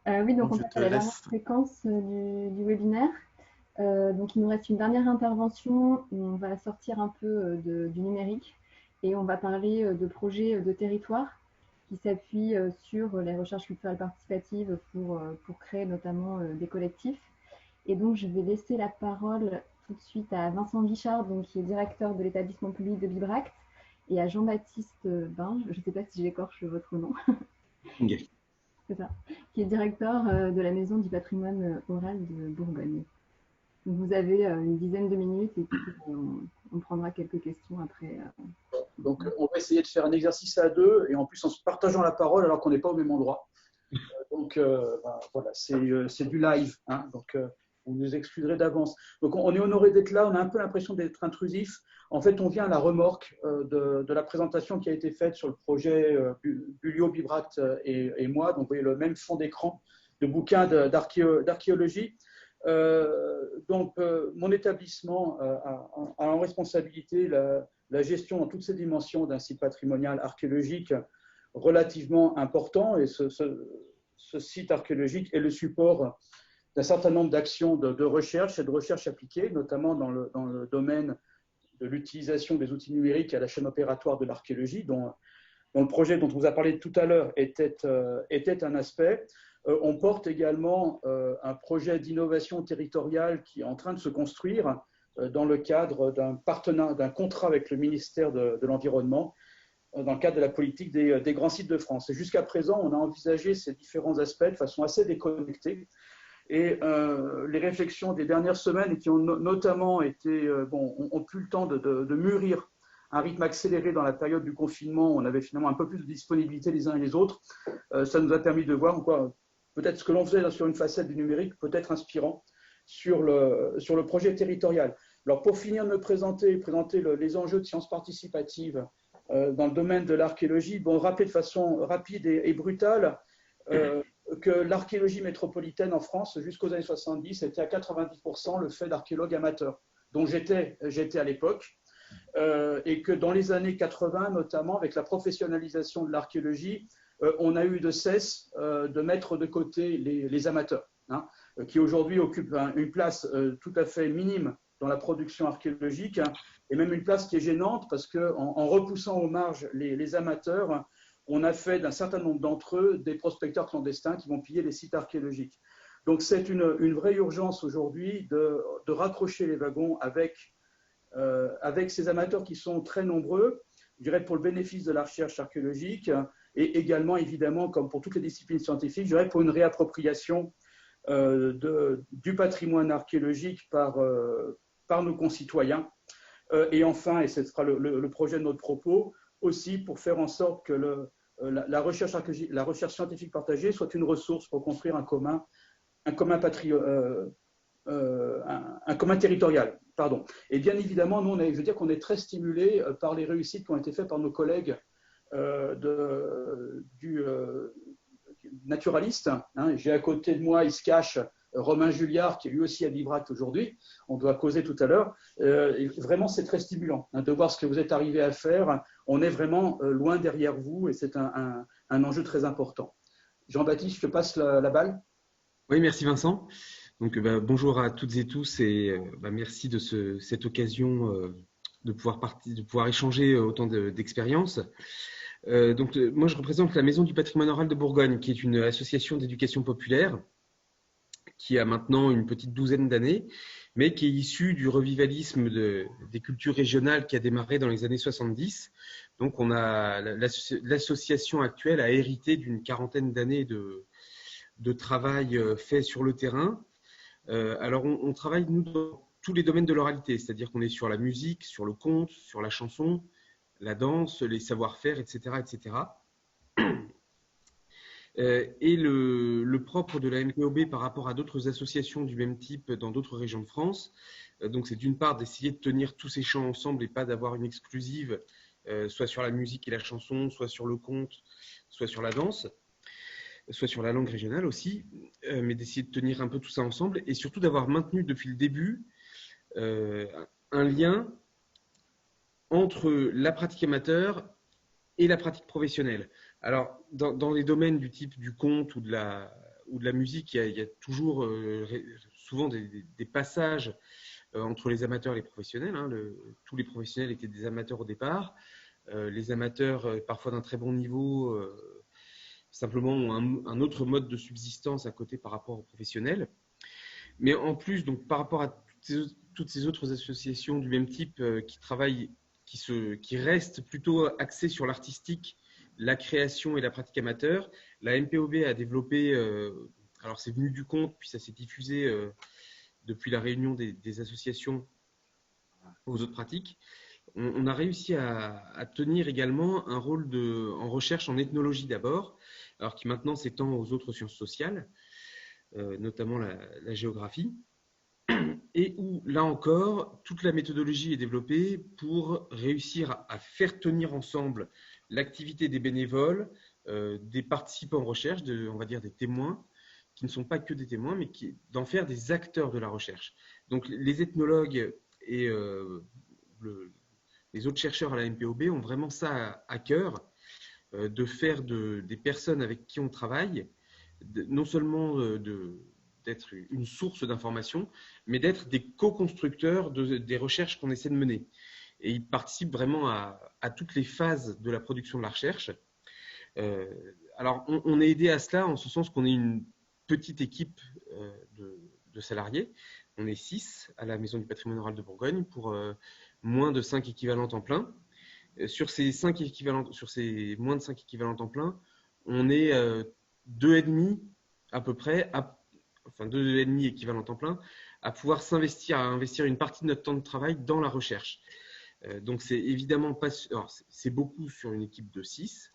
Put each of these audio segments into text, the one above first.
Oui, donc Donc on je passe te à la dernière laisse. séquence du webinaire. Donc il nous reste une dernière intervention où on va sortir un peu du numérique et on va parler de projets de territoire qui s'appuient sur les recherches culturelles participatives pour créer notamment des collectifs. Et donc je vais laisser la parole tout de suite à Vincent Guichard, donc, qui est directeur de l'établissement public de Bibract, et à Jean-Baptiste Binge, je ne sais pas si j'écorche votre nom, Ok. c'est ça, qui est directeur de la Maison du patrimoine oral de Bourgogne. Donc vous avez une dizaine de minutes et puis on prendra quelques questions après. Donc, on va essayer de faire un exercice à deux et en plus en se partageant la parole alors qu'on n'est pas au même endroit. Donc, voilà, c'est du live. Hein, donc, vous nous excuserez d'avance. Donc, on est honoré d'être là. On a un peu l'impression d'être intrusif. En fait, on vient à la remorque de la présentation qui a été faite sur le projet Bulio, Bibract et moi. Donc, vous voyez le même fond d'écran de bouquins d'archéologie. Mon établissement a en responsabilité la gestion dans toutes ses dimensions d'un site patrimonial archéologique relativement important. Et ce site archéologique est le support d'un certain nombre d'actions de recherche et de recherche appliquée, notamment dans le domaine de l'utilisation des outils numériques à la chaîne opératoire de l'archéologie, dont le projet dont on vous a parlé tout à l'heure était un aspect. On porte également un projet d'innovation territoriale qui est en train de se construire dans le cadre d'un contrat avec le ministère de l'Environnement, dans le cadre de la politique des grands sites de France. Et jusqu'à présent, on a envisagé ces différents aspects de façon assez déconnectée. Et les réflexions des dernières semaines, et qui ont notamment été, ont pu le temps de mûrir un rythme accéléré dans la période du confinement, où on avait finalement un peu plus de disponibilité les uns et les autres. Ça nous a permis de voir quoi, peut-être ce que l'on faisait sur une facette du numérique peut être inspirant sur le projet territorial. Alors pour finir de me présenter les enjeux de sciences participatives dans le domaine de l'archéologie, rappeler de façon rapide et brutale que l'archéologie métropolitaine en France, jusqu'aux années 70, était à 90% le fait d'archéologues amateurs, dont j'étais à l'époque, et que dans les années 80, notamment avec la professionnalisation de l'archéologie, on a eu de cesse de mettre de côté les amateurs, hein, qui aujourd'hui occupent une place tout à fait minime dans la production archéologique, hein, et même une place qui est gênante parce qu'en repoussant aux marges les amateurs, on a fait d'un certain nombre d'entre eux des prospecteurs clandestins qui vont piller les sites archéologiques. Donc c'est une vraie urgence aujourd'hui de raccrocher les wagons avec ces amateurs qui sont très nombreux, je dirais pour le bénéfice de la recherche archéologique et également évidemment, comme pour toutes les disciplines scientifiques, je dirais pour une réappropriation du patrimoine archéologique par nos concitoyens. Et enfin, et ce sera le projet de notre propos, aussi pour faire en sorte que la recherche scientifique partagée soit une ressource pour construire un commun un commun territorial. Pardon. Et bien évidemment, nous, je veux dire qu'on est très stimulé par les réussites qui ont été faites par nos collègues du naturaliste. Hein. J'ai à côté de moi, il se cache Romain Julliard, qui est lui aussi à Bibract aujourd'hui. On doit causer tout à l'heure. Vraiment, c'est très stimulant hein, de voir ce que vous êtes arrivé à faire. On est vraiment loin derrière vous et c'est un enjeu très important. Jean-Baptiste, je te passe la balle. Oui, merci Vincent. Donc, bonjour à toutes et tous et merci de cette occasion de pouvoir échanger autant d'expériences. Moi, je représente la Maison du patrimoine oral de Bourgogne, qui est une association d'éducation populaire qui a maintenant une petite douzaine d'années, mais qui est issue du revivalisme des cultures régionales qui a démarré dans les années 70. Donc, l'association actuelle a hérité d'une quarantaine d'années de travail fait sur le terrain. Alors, on travaille, nous, dans tous les domaines de l'oralité, c'est-à-dire qu'on est sur la musique, sur le conte, sur la chanson, la danse, les savoir-faire, etc., etc. Et le propre de la MPOB par rapport à d'autres associations du même type dans d'autres régions de France, donc c'est d'une part d'essayer de tenir tous ces champs ensemble et pas d'avoir une exclusive, soit sur la musique et la chanson, soit sur le conte, soit sur la danse, soit sur la langue régionale aussi, mais d'essayer de tenir un peu tout ça ensemble et surtout d'avoir maintenu depuis le début euh, un lien entre la pratique amateur et la pratique professionnelle. Alors, dans les domaines du type du conte ou ou de la musique, il y a toujours souvent des passages entre les amateurs et les professionnels. Hein. Tous les professionnels étaient des amateurs au départ. Les amateurs, parfois d'un très bon niveau, simplement ont un autre mode de subsistance à côté par rapport aux professionnels. Mais en plus, donc, par rapport à toutes ces autres associations du même type qui travaillent, qui restent plutôt axées sur l'artistique, la création et la pratique amateur, la MPOB a développé, alors c'est venu du compte, puis ça s'est diffusé depuis la réunion des associations aux autres pratiques. On a réussi à tenir également un rôle en recherche en ethnologie d'abord, alors qui maintenant s'étend aux autres sciences sociales, notamment la géographie, et où, là encore, toute la méthodologie est développée pour réussir à faire tenir ensemble l'activité des bénévoles, des participants en recherche, on va dire des témoins, qui ne sont pas que des témoins, mais d'en faire des acteurs de la recherche. Donc les ethnologues et les autres chercheurs à la MPOB ont vraiment ça à cœur, de faire des personnes avec qui on travaille, non seulement d'être une source d'information, mais d'être des co-constructeurs des recherches qu'on essaie de mener. Et ils participent vraiment à toutes les phases de la production de la recherche. Alors, on est aidé à cela en ce sens qu'on est une petite équipe de salariés. On est 6 à la Maison du patrimoine oral de Bourgogne pour moins de 5 équivalents temps plein. Sur ces moins de 5 équivalents temps plein, on est 2,5 à peu près, enfin 2,5 équivalents temps plein, à pouvoir à investir une partie de notre temps de travail dans la recherche. Donc c'est évidemment pas, c'est beaucoup sur une équipe de 6,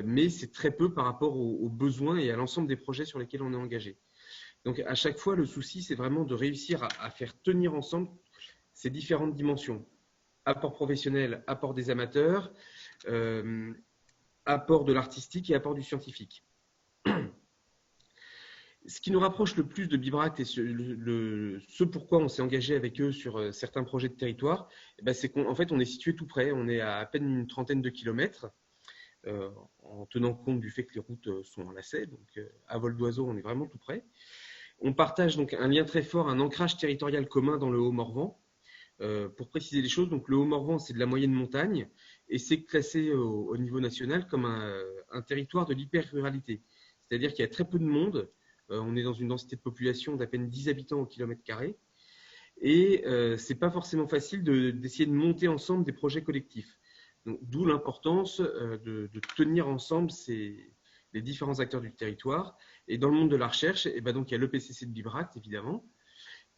mais c'est très peu par rapport aux besoins et à l'ensemble des projets sur lesquels on est engagé. Donc à chaque fois, le souci, c'est vraiment de réussir à faire tenir ensemble ces différentes dimensions. Apport professionnel, apport des amateurs, apport de l'artistique et apport du scientifique. Ce qui nous rapproche le plus de Bibract et ce pourquoi on s'est engagé avec eux sur certains projets de territoire, c'est qu'en fait, on est situé tout près. On est à peine une trentaine de kilomètres, en tenant compte du fait que les routes sont en lacet. Donc, à vol d'oiseau, on est vraiment tout près. On partage donc un lien très fort, un ancrage territorial commun dans le Haut-Morvan. Pour préciser les choses, donc le Haut-Morvan, c'est de la moyenne montagne et c'est classé au niveau national comme un territoire de l'hyper-ruralité. C'est-à-dire qu'il y a très peu de monde. On est dans une densité de population d'à peine 10 habitants au kilomètre carré. Et ce n'est pas forcément facile d'essayer de monter ensemble des projets collectifs. D'où l'importance de tenir ensemble les différents acteurs du territoire. Et dans le monde de la recherche, donc, il y a l'EPCC de Bibract, évidemment.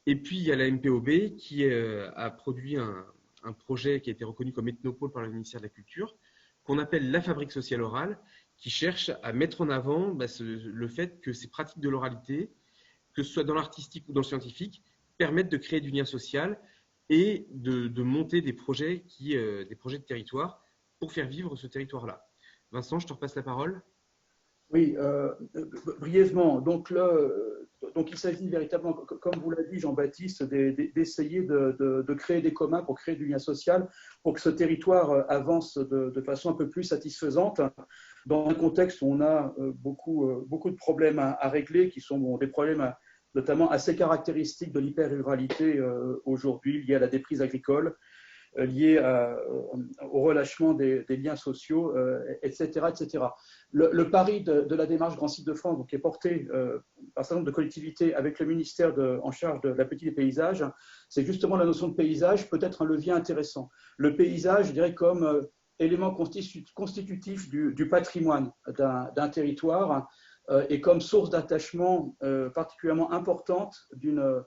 Et puis, il y a la MPOB qui a produit un projet qui a été reconnu comme ethnopôle par le ministère de la Culture, qu'on appelle la fabrique sociale orale, qui cherche à mettre en avant le fait que ces pratiques de l'oralité, que ce soit dans l'artistique ou dans le scientifique, permettent de créer du lien social et de monter des projets de territoire pour faire vivre ce territoire-là. Vincent, je te repasse la parole. Oui, brièvement. Donc, il s'agit véritablement, comme vous l'a dit Jean-Baptiste, d'essayer de créer des communs pour créer du lien social, pour que ce territoire avance de façon un peu plus satisfaisante, dans un contexte où on a beaucoup de problèmes à régler, qui sont des problèmes notamment assez caractéristiques de l'hyper-ruralité aujourd'hui, liés à la déprise agricole, liés au relâchement des liens sociaux, etc., etc. Le pari de la démarche Grand Site de France, donc, qui est porté par un certain nombre de collectivités avec le ministère en charge de la politique des paysages, c'est justement la notion de paysage peut être un levier intéressant. Le paysage, je dirais, comme élément constitutif du patrimoine d'un territoire et comme source d'attachement particulièrement importante d'une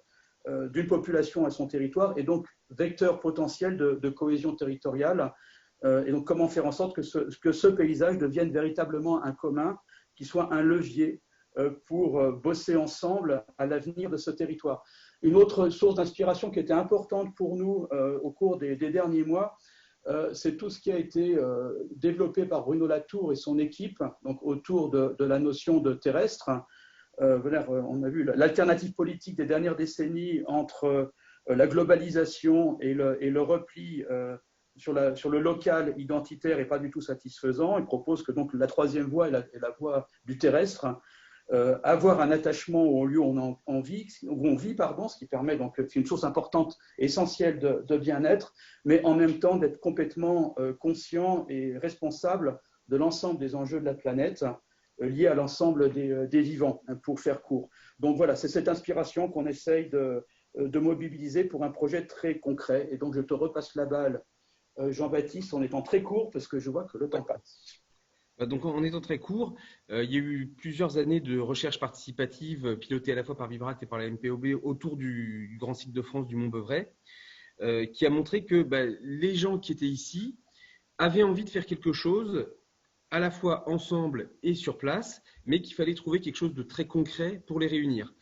population à son territoire et donc vecteur potentiel de cohésion territoriale. Et donc, comment faire en sorte que ce paysage devienne véritablement un commun, qui soit un levier pour bosser ensemble à l'avenir de ce territoire. Une autre source d'inspiration qui était importante pour nous au cours des derniers mois, c'est tout ce qui a été développé par Bruno Latour et son équipe, donc autour de la notion de terrestre. On a vu l'alternative politique des dernières décennies entre la globalisation et le repli sur le local identitaire n'est pas du tout satisfaisant. Il propose que donc la troisième voie est la voie du terrestre. avoir un attachement au lieu où on vit, ce qui permet donc, c'est une source importante, essentielle de bien-être, mais en même temps d'être complètement conscient et responsable de l'ensemble des enjeux de la planète liés à l'ensemble des vivants, hein, pour faire court. Donc voilà, c'est cette inspiration qu'on essaye de mobiliser pour un projet très concret. Et donc je te repasse la balle, Jean-Baptiste, en étant très court, parce que je vois que le temps passe. Donc, en étant très court, il y a eu plusieurs années de recherche participative pilotée à la fois par Vivract et par la MPOB autour du Grand Site de France du Mont-Beuvray, qui a montré que les gens qui étaient ici avaient envie de faire quelque chose à la fois ensemble et sur place, mais qu'il fallait trouver quelque chose de très concret pour les réunir.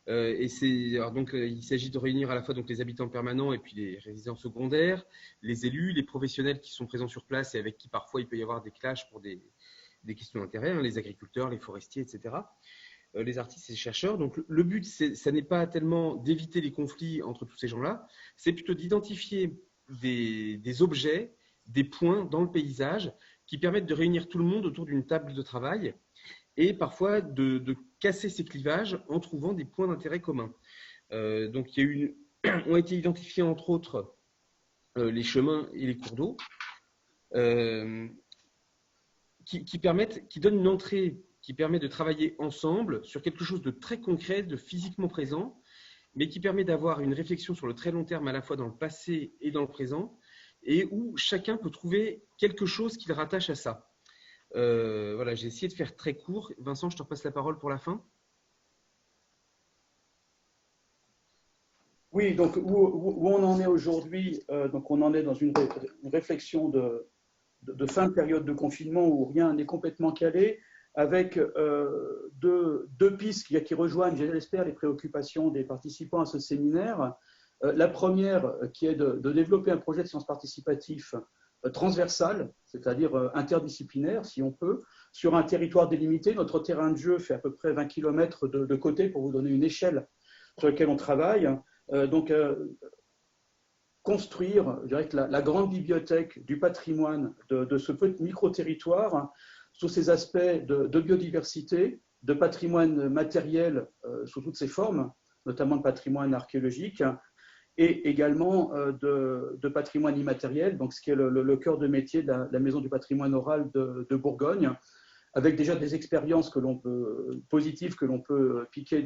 Il s'agit de réunir à la fois donc, les habitants permanents et puis les résidents secondaires, les élus, les professionnels qui sont présents sur place et avec qui parfois il peut y avoir des clashs pour des questions d'intérêt, hein, les agriculteurs, les forestiers, etc., les artistes et les chercheurs. Donc le but, ça n'est pas tellement d'éviter les conflits entre tous ces gens-là, c'est plutôt d'identifier des objets, des points dans le paysage qui permettent de réunir tout le monde autour d'une table de travail et parfois de casser ces clivages en trouvant des points d'intérêt communs. Donc, ont été identifiés entre autres les chemins et les cours d'eau qui donnent une entrée qui permet de travailler ensemble sur quelque chose de très concret, de physiquement présent, mais qui permet d'avoir une réflexion sur le très long terme à la fois dans le passé et dans le présent, et où chacun peut trouver quelque chose qui le rattache à ça. Voilà, j'ai essayé de faire très court. Vincent, je te repasse la parole pour la fin. Oui, donc où on en est aujourd'hui, donc on en est dans une réflexion de fin de période de confinement où rien n'est complètement calé, avec deux pistes qui rejoignent, j'espère, les préoccupations des participants à ce séminaire. La première, qui est de développer un projet de sciences participatif transversal, c'est-à-dire interdisciplinaire, si on peut, sur un territoire délimité. Notre terrain de jeu fait à peu près 20 km de côté, pour vous donner une échelle sur laquelle on travaille. Construire, je dirais, que la grande bibliothèque du patrimoine de ce petit micro-territoire sous ses aspects de biodiversité, de patrimoine matériel sous toutes ses formes, notamment de patrimoine archéologique, et également de patrimoine immatériel, donc ce qui est le cœur de métier de la Maison du patrimoine oral de Bourgogne, avec déjà des expériences positives que l'on peut piquer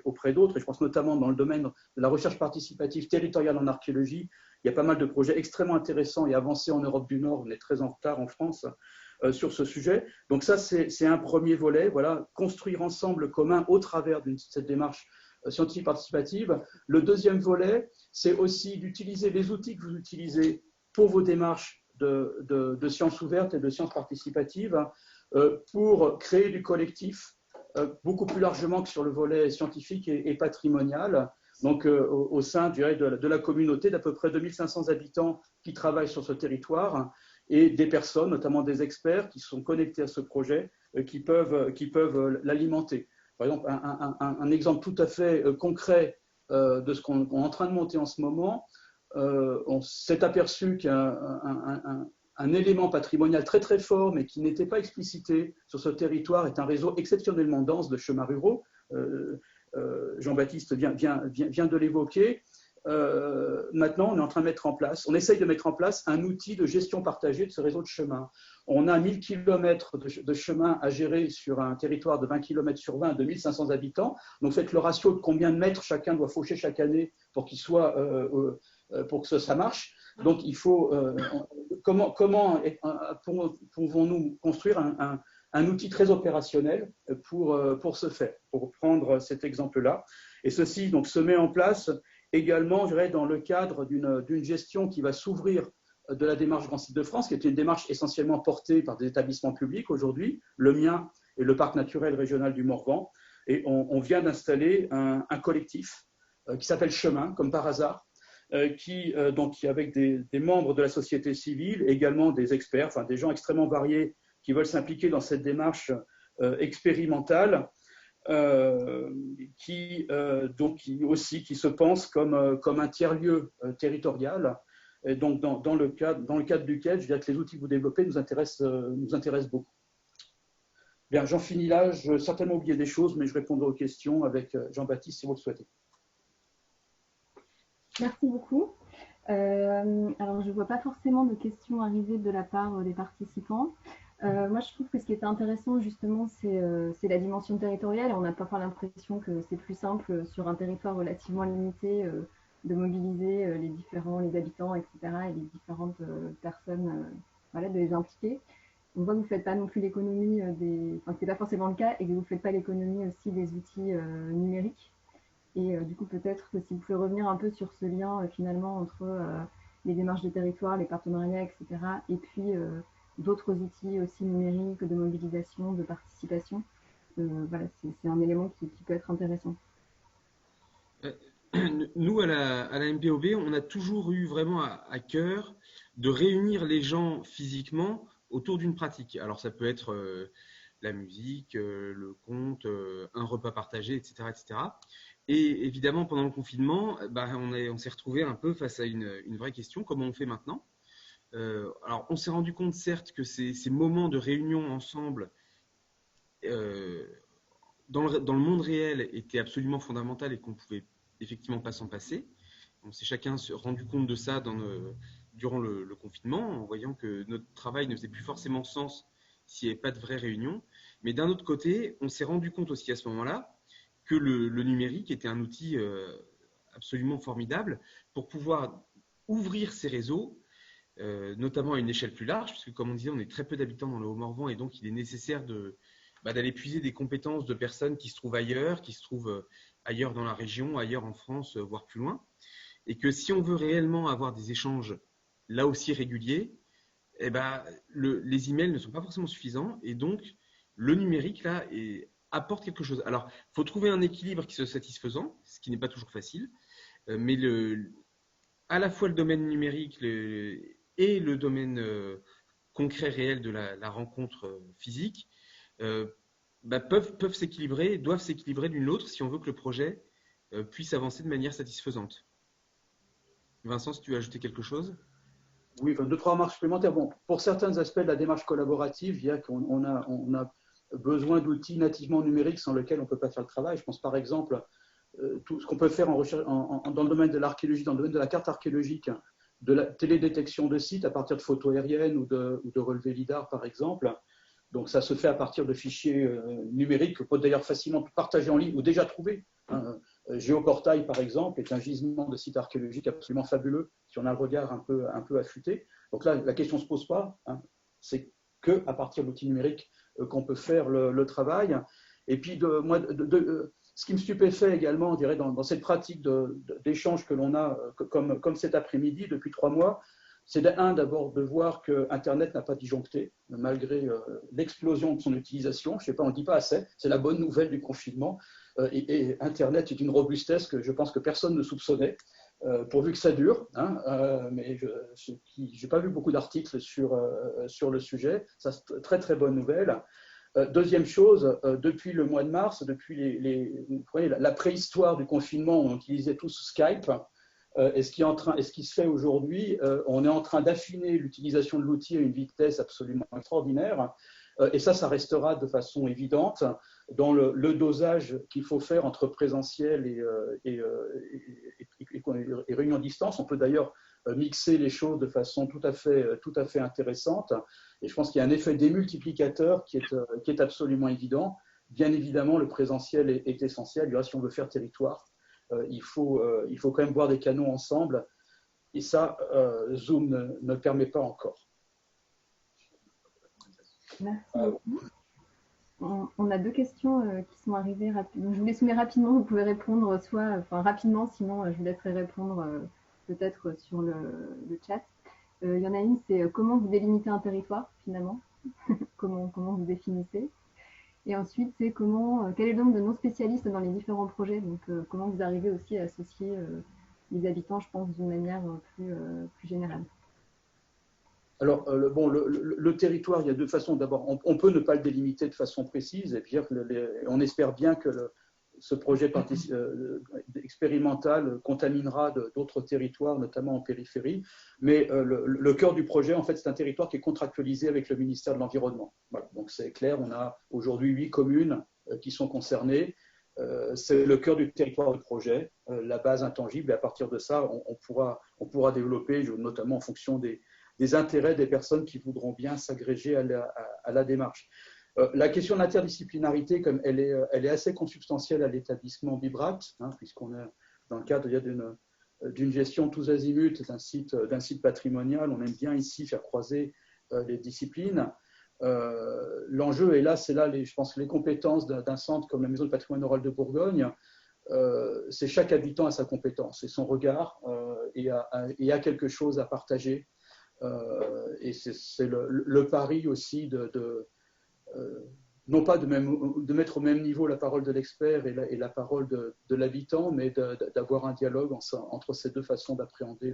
auprès d'autres. Et je pense notamment dans le domaine de la recherche participative territoriale en archéologie. Il y a pas mal de projets extrêmement intéressants et avancés en Europe du Nord. On est très en retard en France sur ce sujet. Donc ça, c'est un premier volet. Voilà, construire ensemble commun au travers de cette démarche scientifique participative. Le deuxième volet, c'est aussi d'utiliser les outils que vous utilisez pour vos démarches de sciences ouvertes et de sciences participatives pour créer du collectif beaucoup plus largement que sur le volet scientifique et patrimonial. Donc, au sein de la communauté d'à peu près 2500 habitants qui travaillent sur ce territoire et des personnes, notamment des experts, qui sont connectés à ce projet, qui peuvent l'alimenter. Par exemple, un exemple tout à fait concret de ce qu'on est en train de monter en ce moment, on s'est aperçu qu'un élément patrimonial très très fort, mais qui n'était pas explicité sur ce territoire, est un réseau exceptionnellement dense de chemins ruraux. Jean-Baptiste vient de l'évoquer. Maintenant, on est en train de mettre en place, on essaye de mettre en place un outil de gestion partagée de ce réseau de chemins. On a 1000 km de chemin à gérer sur un territoire de 20 km sur 20 de 1500 habitants. Donc, faites le ratio de combien de mètres chacun doit faucher chaque année pour qu'il soit, pour que ça marche. Donc, il faut, comment pouvons-nous construire un outil très opérationnel pour ce faire, pour prendre cet exemple-là. Et ceci donc, se met en place également, je dirais, dans le cadre d'une gestion qui va s'ouvrir de la démarche Grand Site de France, qui est une démarche essentiellement portée par des établissements publics aujourd'hui, le mien et le Parc naturel régional du Morvan. Et on vient d'installer un collectif qui s'appelle Chemin, comme par hasard, qui avec des membres de la société civile, également des experts, enfin des gens extrêmement variés qui veulent s'impliquer dans cette démarche expérimentale, qui se pense comme un tiers-lieu territorial. Et donc, dans le cadre duquel, je dirais que les outils que vous développez nous intéressent beaucoup. Bien, j'en finis là. Je vais certainement oublier des choses, mais je répondrai aux questions avec Jean-Baptiste si vous le souhaitez. Merci beaucoup. Alors, je ne vois pas forcément de questions arriver de la part des participants. Moi, je trouve que ce qui était intéressant, justement, c'est la dimension territoriale. On a parfois l'impression que c'est plus simple sur un territoire relativement limité de mobiliser les habitants, etc., et les différentes personnes, voilà, de les impliquer. On voit que vous ne faites pas non plus l'économie enfin, ce n'est pas forcément le cas, et que vous ne faites pas l'économie aussi des outils numériques. Et du coup, peut-être que si vous pouvez revenir un peu sur ce lien finalement entre les démarches de territoire, les partenariats, etc., et puis d'autres outils aussi numériques de mobilisation, de participation, voilà, c'est un élément qui peut être intéressant. Nous, à la MPOB, on a toujours eu vraiment à cœur de réunir les gens physiquement autour d'une pratique. Alors, ça peut être la musique, le conte, un repas partagé, etc., etc. Et évidemment, pendant le confinement, on s'est retrouvé un peu face à une vraie question, comment on fait maintenant? Alors, on s'est rendu compte, certes, que ces moments de réunion ensemble dans le monde réel étaient absolument fondamentaux et qu'on ne pouvait effectivement pas s'en passer. On s'est chacun rendu compte de ça durant le confinement, en voyant que notre travail ne faisait plus forcément sens s'il n'y avait pas de vraies réunions. Mais d'un autre côté, on s'est rendu compte aussi à ce moment-là que le numérique était un outil absolument formidable pour pouvoir ouvrir ces réseaux, notamment à une échelle plus large, puisque comme on disait, on est très peu d'habitants dans le Haut-Morvan et donc il est nécessaire d'aller puiser des compétences de personnes qui se trouvent ailleurs, qui se trouvent ailleurs dans la région, ailleurs en France, voire plus loin. Et que si on veut réellement avoir des échanges là aussi réguliers, les emails ne sont pas forcément suffisants et donc le numérique là apporte quelque chose. Alors, il faut trouver un équilibre qui soit satisfaisant, ce qui n'est pas toujours facile, mais à la fois le domaine numérique et le domaine concret réel de la rencontre physique peuvent s'équilibrer, doivent s'équilibrer l'une l'autre si on veut que le projet puisse avancer de manière satisfaisante. Vincent, si tu veux ajouter quelque chose? Oui, enfin, 2-3 remarques supplémentaires. Bon, pour certains aspects de la démarche collaborative, il y a qu'on a besoin d'outils nativement numériques sans lesquels on ne peut pas faire le travail. Je pense par exemple tout ce qu'on peut faire dans le domaine de l'archéologie, dans le domaine de la carte archéologique, de la télédétection de sites à partir de photos aériennes ou de relevés lidar par exemple. Donc ça se fait à partir de fichiers numériques qu'on peut d'ailleurs facilement partager en ligne ou déjà trouver. Géoportail, par exemple, est un gisement de sites archéologiques absolument fabuleux si on a le regard un peu affûté. Donc là, la question ne se pose pas. C'est qu'à partir de l'outil numérique qu'on peut faire le travail. Et puis, ce qui me stupéfait également, on dirait, dans cette pratique d'échange que l'on a, comme cet après-midi, depuis 3 mois, c'est d'abord de voir que Internet n'a pas disjoncté, malgré l'explosion de son utilisation. Je ne sais pas, on ne dit pas assez. C'est la bonne nouvelle du confinement. Et Internet est une robustesse que je pense que personne ne soupçonnait, pourvu que ça dure. Mais je n'ai pas vu beaucoup d'articles sur le sujet. Ça, c'est très, très bonne nouvelle. Deuxième chose, depuis le mois de mars, depuis vous voyez, la préhistoire du confinement, on utilisait tous Skype. Et ce qui se fait aujourd'hui, on est en train d'affiner l'utilisation de l'outil à une vitesse absolument extraordinaire. Et ça restera de façon évidente dans le dosage qu'il faut faire entre présentiel et réunion à distance. On peut d'ailleurs mixer les choses de façon tout à fait intéressante. Et je pense qu'il y a un effet démultiplicateur qui est absolument évident. Bien évidemment, le présentiel est essentiel. Si on veut faire territoire, il faut quand même voir des canaux ensemble. Et ça, Zoom ne permet pas encore. Merci beaucoup. On a 2 questions qui sont arrivées rapidement. Je vous les soumets rapidement, vous pouvez répondre rapidement, sinon je vous laisserai répondre peut-être sur le chat. Il y en a une, c'est comment vous délimitez un territoire finalement, comment vous définissez. Et ensuite, c'est quel est le nombre de non-spécialistes dans les différents projets, donc comment vous arrivez aussi à associer les habitants, je pense, d'une manière plus générale. Alors, le territoire, il y a 2 façons. D'abord, on peut ne pas le délimiter de façon précise, et puis on espère bien que ce projet expérimental contaminera d'autres territoires, notamment en périphérie. Mais le cœur du projet, en fait, c'est un territoire qui est contractualisé avec le ministère de l'Environnement. Voilà. Donc c'est clair, on a aujourd'hui 8 communes qui sont concernées. C'est le cœur du territoire de projet, la base intangible. Et à partir de ça, on pourra développer, notamment en fonction des intérêts des personnes qui voudront bien s'agréger à la démarche. La question de l'interdisciplinarité, comme elle est assez consubstantielle à l'établissement Bibrac, puisqu'on est dans le cadre d'une gestion tous azimuts d'un site patrimonial. On aime bien ici faire croiser les disciplines. L'enjeu est là, je pense que les compétences d'un centre comme la Maison du patrimoine oral de Bourgogne, c'est chaque habitant a sa compétence et son regard et a quelque chose à partager. Et c'est le pari aussi non pas de mettre au même niveau la parole de l'expert et la parole de l'habitant, mais d'avoir un dialogue entre ces deux façons d'appréhender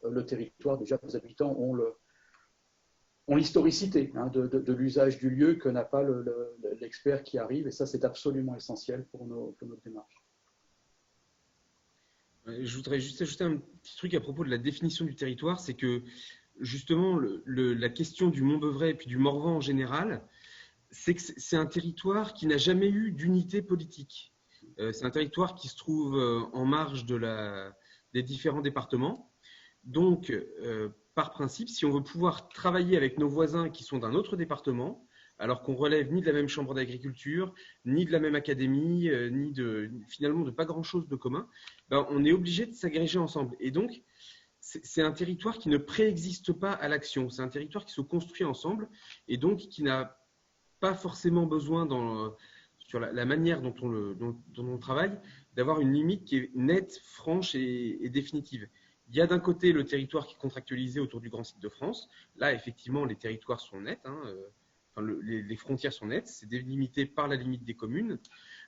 le territoire. Déjà, les habitants ont l'historicité de l'usage du lieu que n'a pas l'expert qui arrive, et ça, c'est absolument essentiel pour notre démarche. Je voudrais juste ajouter un petit truc à propos de la définition du territoire, c'est que justement, la question du Mont-Beuvray et puis du Morvan en général, c'est que c'est un territoire qui n'a jamais eu d'unité politique. C'est un territoire qui se trouve en marge des différents départements. Donc, par principe, si on veut pouvoir travailler avec nos voisins qui sont d'un autre département, alors qu'on relève ni de la même chambre d'agriculture, ni de la même académie, ni finalement de pas grand-chose de commun, ben, on est obligé de s'agréger ensemble. Et donc, c'est un territoire qui ne préexiste pas à l'action. C'est un territoire qui se construit ensemble et donc qui n'a pas forcément besoin, sur la manière dont on travaille, d'avoir une limite qui est nette, franche et définitive. Il y a d'un côté le territoire qui est contractualisé autour du Grand Site de France. Là, effectivement, les territoires sont nets. Les frontières sont nettes. C'est délimité par la limite des communes.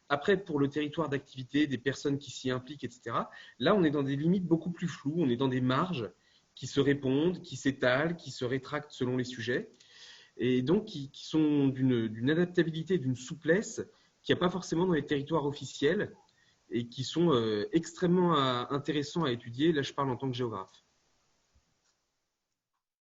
Après, pour le territoire d'activité, des personnes qui s'y impliquent, etc., là, on est dans des limites beaucoup plus floues. On est dans des marges qui se répondent, qui s'étalent, qui se rétractent selon les sujets. Et donc, qui sont d'une adaptabilité, d'une souplesse qu'il n'y a pas forcément dans les territoires officiels et qui sont extrêmement intéressants à étudier. Là, je parle en tant que géographe.